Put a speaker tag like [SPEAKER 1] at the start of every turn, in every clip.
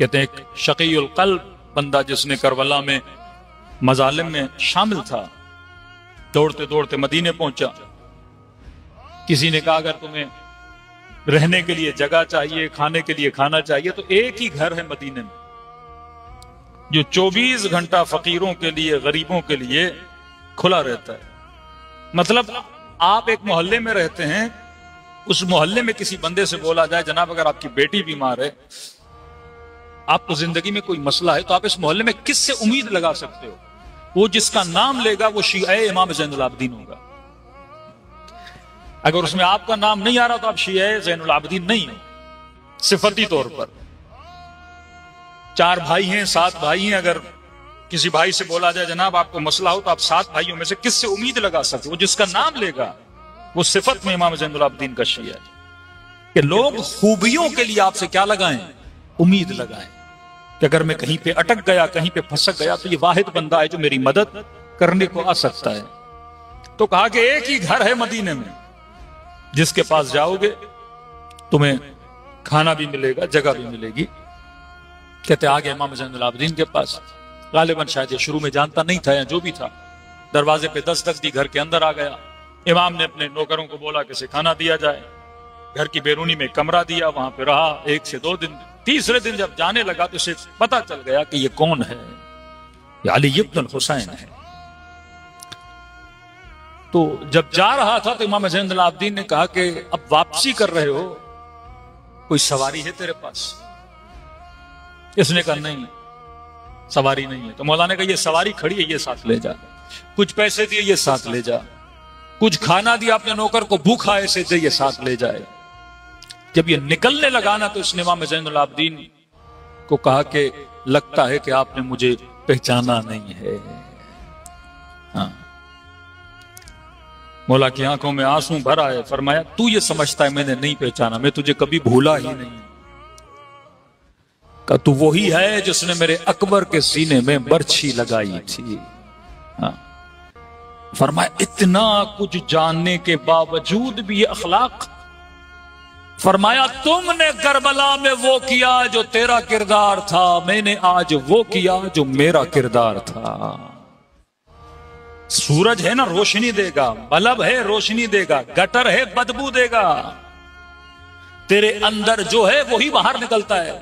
[SPEAKER 1] कहते हैं एक शकीउल कल्ब बंदा जिसने करबला में मजालिम में शामिल था, दौड़ते दौड़ते मदीने पहुंचा। किसी ने कहा अगर तुम्हें रहने के लिए जगह चाहिए, खाने के लिए खाना चाहिए, तो एक ही घर है मदीने में जो 24 घंटा फकीरों के लिए, गरीबों के लिए खुला रहता है। मतलब आप एक मोहल्ले में रहते हैं, उस मोहल्ले में किसी बंदे से बोला जाए जनाब अगर आपकी बेटी बीमार है, आपको जिंदगी में कोई मसला है, तो आप इस मोहल्ले में किससे उम्मीद लगा सकते हो? वो जिसका नाम लेगा वो शिया इमाम ज़ैनुल आबिदीन होगा। अगर उसमें आपका नाम नहीं आ रहा तो आप शिया ज़ैनुल आबिदीन नहीं हो सिफती तौर पर। 4 भाई हैं, 7 भाई हैं, अगर किसी भाई से बोला जाए जनाब आपको मसला हो, तो आप 7 भाइयों में से किससे उम्मीद लगा सकते हो? वो जिसका नाम लेगा वो सिफत में इमाम ज़ैनुल आबिदीन का शिया है कि लोग खूबियों के लिए आपसे क्या लगाएं? उम्मीद लगाएं कि अगर मैं कहीं पे अटक गया, कहीं पे फंसक गया, तो ये वाहिद बंदा है जो मेरी मदद करने को आ सकता है। तो कहा कि एक ही घर है मदीने में जिसके पास जाओगे तुम्हें खाना भी मिलेगा, जगह भी मिलेगी। कहते आगे इमाम ज़ैनुल आबिदीन के पास, गालिबन शायद ये शुरू में जानता नहीं था या जो भी था, दरवाजे पे दस्तक दी, घर के अंदर आ गया। इमाम ने अपने नौकरों को बोला कि इसे खाना दिया जाए। घर की बैरूनी में कमरा दिया, वहां पे रहा 1 से 2 दिन। तीसरे दिन जब जाने लगा तो उसे पता चल गया कि ये कौन है, ये अली इब्न हुसैन है। तो जब जा रहा था तो इमाम ज़ैनुल आबिदीन ने कहा कि अब वापसी कर रहे हो, कोई सवारी है तेरे पास? इसने कहा नहीं, सवारी नहीं है। तो मौलाना ने कहा ये सवारी खड़ी है, ये साथ ले जा। कुछ पैसे दिए, ये साथ ले जा। कुछ खाना दिया अपने नौकर को, भूखा ऐसे दे, ये साथ ले जाए। जब ये निकलने लगा ना तो इसने इमाम ज़ैनुल आबिदीन को कहा कि लगता है कि आपने मुझे पहचाना नहीं है। हाँ। मौला की आंखों में आंसू भर आए। फरमाया तू ये समझता है मैंने नहीं पहचाना, मैं तुझे कभी भूला ही नहीं। का तू वही है जिसने मेरे अकबर के सीने में बर्छी लगाई थी। हाँ। फरमाया इतना कुछ जानने के बावजूद भी ये अखलाक। फरमाया तुमने करबला में वो किया जो तेरा किरदार था, मैंने आज वो किया जो मेरा किरदार था। सूरज है ना रोशनी देगा, बल्ब है रोशनी देगा, गटर है बदबू देगा, तेरे अंदर जो है वही बाहर निकलता है।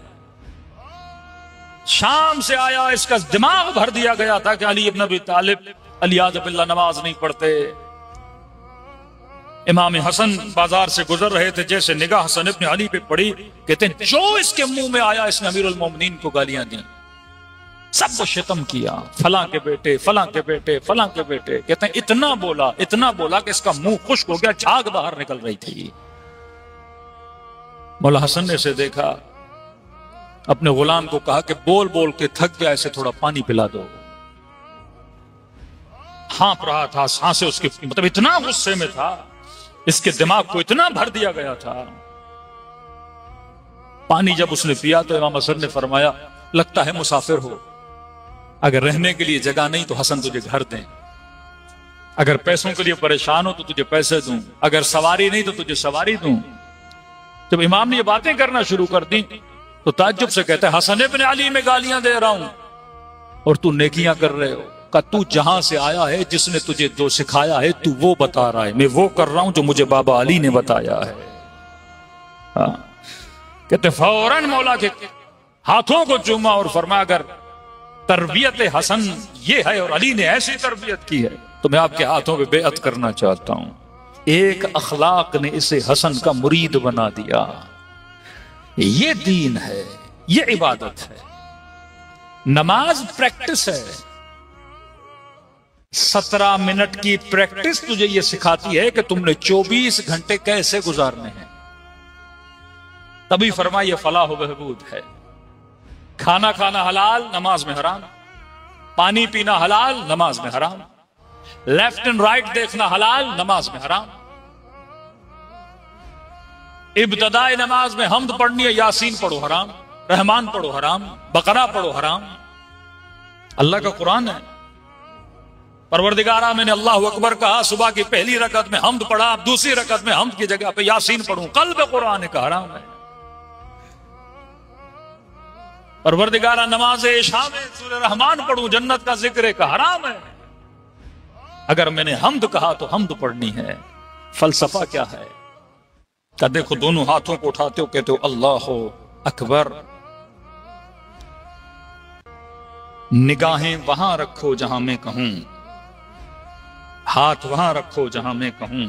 [SPEAKER 1] शाम से आया, इसका दिमाग भर दिया गया था कि अली इब्न अबी तालिब अलियाज़ बिल्लाह नमाज नहीं पढ़ते। इमाम हसन बाजार से गुजर रहे थे, जैसे निगाह हसन इब्न अली पे पड़ी, कहते हैं जो इसके मुंह में आया इसने अमीरुल मोमिनीन को गालियां दी, सबको शितम किया, फलां के बेटे, फलां के बेटे, फलां के बेटे। कहते हैं इतना बोला कि इसका मुंह खुश्क हो गया, झाग बाहर निकल रही थी। मौला हसन ने इसे देखा, अपने गुलाम को कहा कि बोल बोल के थक गया, इसे थोड़ा पानी पिला दो। हाँप रहा था, सांसें उसके, मतलब इतना गुस्से में था, इसके दिमाग को इतना भर दिया गया था। पानी जब उसने पिया तो इमाम हसन ने फरमाया लगता है मुसाफिर हो, अगर रहने के लिए जगह नहीं तो हसन तुझे घर दें, अगर पैसों के लिए परेशान हो तो तुझे पैसे दूं, अगर सवारी नहीं तो तुझे सवारी दूं। जब इमाम ने ये बातें करना शुरू कर दी तो ताज्जुब से कहते हैं हसन इब्न अली में गालियां दे रहा हूं और तू नेकियां कर रहे हो। का तू जहां से आया है, जिसने तुझे जो सिखाया है तू वो बता रहा है, मैं वो कर रहा हूं जो मुझे बाबा अली ने बताया है। हाँ। कहते फौरन मौला के हाथों को चूमा और फरमाया अगर तरबियत हसन ये है और अली ने ऐसी तरबियत की है तो मैं आपके हाथों पे बेअत करना चाहता हूं। एक अखलाक ने इसे हसन का मुरीद बना दिया। ये दीन है, ये इबादत है। नमाज प्रैक्टिस है, 17 मिनट की प्रैक्टिस तुझे यह सिखाती है कि तुमने 24 घंटे कैसे गुजारने हैं। तभी फरमाइए फलाह बहबूद है। खाना खाना हलाल, नमाज में हराम। पानी पीना हलाल, नमाज में हराम। लेफ्ट एंड राइट देखना हलाल, नमाज में हराम। इब्तदाई नमाज में हम्द पढ़नी है, यासीन पढ़ो हराम, रहमान पढ़ो हराम, बकरा पढ़ो हराम। अल्लाह का कुरान है। परवरदिगारा मैंने अल्लाह अकबर कहा, सुबह की पहली रकत में हम्द पढ़ा, अब दूसरी रकत में हम्द की जगह पे यासीन पढ़ूं, कल्ब कुरान का हराम है। परवरदिगारा नमाज इशा में सूरह रहमान पढ़ूं, जन्नत का जिक्र का हराम है। अगर मैंने हम्द कहा तो हम्द पढ़नी है। फलसफा क्या है? क्या देखो दोनों हाथों को उठाते हो, कहते हो अल्लाह अकबर, निगाहें वहां रखो जहां मैं कहूं, हाथ वहां रखो जहां मैं कहूं।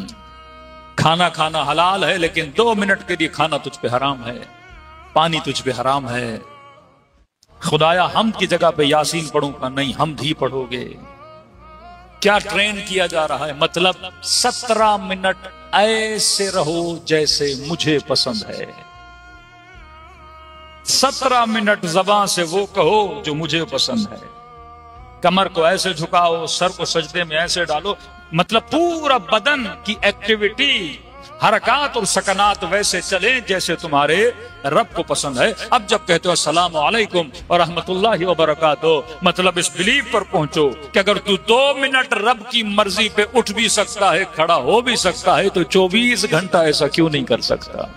[SPEAKER 1] खाना खाना हलाल है, लेकिन 2 मिनट के लिए खाना तुझ पे हराम है, पानी तुझ पे हराम है। खुदाया हमद की जगह पे यासीन पढ़ूंगा, नहीं हमद ही पढ़ोगे। क्या ट्रेन किया जा रहा है? मतलब 17 मिनट ऐसे रहो जैसे मुझे पसंद है। 17 मिनट ज़बान से वो कहो जो मुझे पसंद है। कमर को ऐसे झुकाओ, सर को सजदे में ऐसे डालो, मतलब पूरा बदन की एक्टिविटी, हरकत और सकनात वैसे चले जैसे तुम्हारे रब को पसंद है। अब जब कहते हो अस्सलाम वालेकुम और रहमतुल्लाहि व बरकातुहू, मतलब इस बिलीव पर पहुंचो कि अगर तू 2 मिनट रब की मर्जी पे उठ भी सकता है, खड़ा हो भी सकता है, तो 24 घंटा ऐसा क्यों नहीं कर सकता?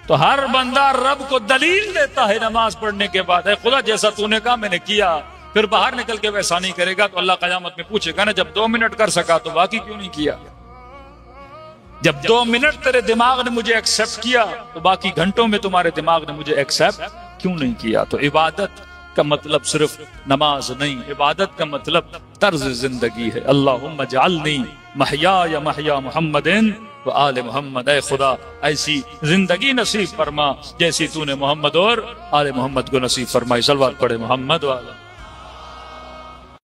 [SPEAKER 1] तो हर बंदा रब को दलील देता है नमाज पढ़ने के बाद, है खुदा जैसा तूने कहा मैंने किया। फिर बाहर निकल के वैसा नहीं करेगा तो अल्लाह क़यामत में पूछेगा ना, जब 2 मिनट कर सका तो बाकी क्यों नहीं किया? जब 2 मिनट तेरे दिमाग ने मुझे एक्सेप्ट किया तो बाकी घंटों में तुम्हारे दिमाग ने मुझे एक्सेप्ट क्यों नहीं किया? तो इबादत का मतलब सिर्फ नमाज नहीं, इबादत का मतलब तर्ज जिंदगी है। अल्लाहुम्मा जअलनी महया महया मुहम्मदिन व आले मोहम्मद, ऐ खुदा ऐसी जिंदगी नसीब फरमा जैसी तूने मोहम्मद और आले मोहम्मद को नसीब फरमाई। सलवात पढ़े मोहम्मद वाला।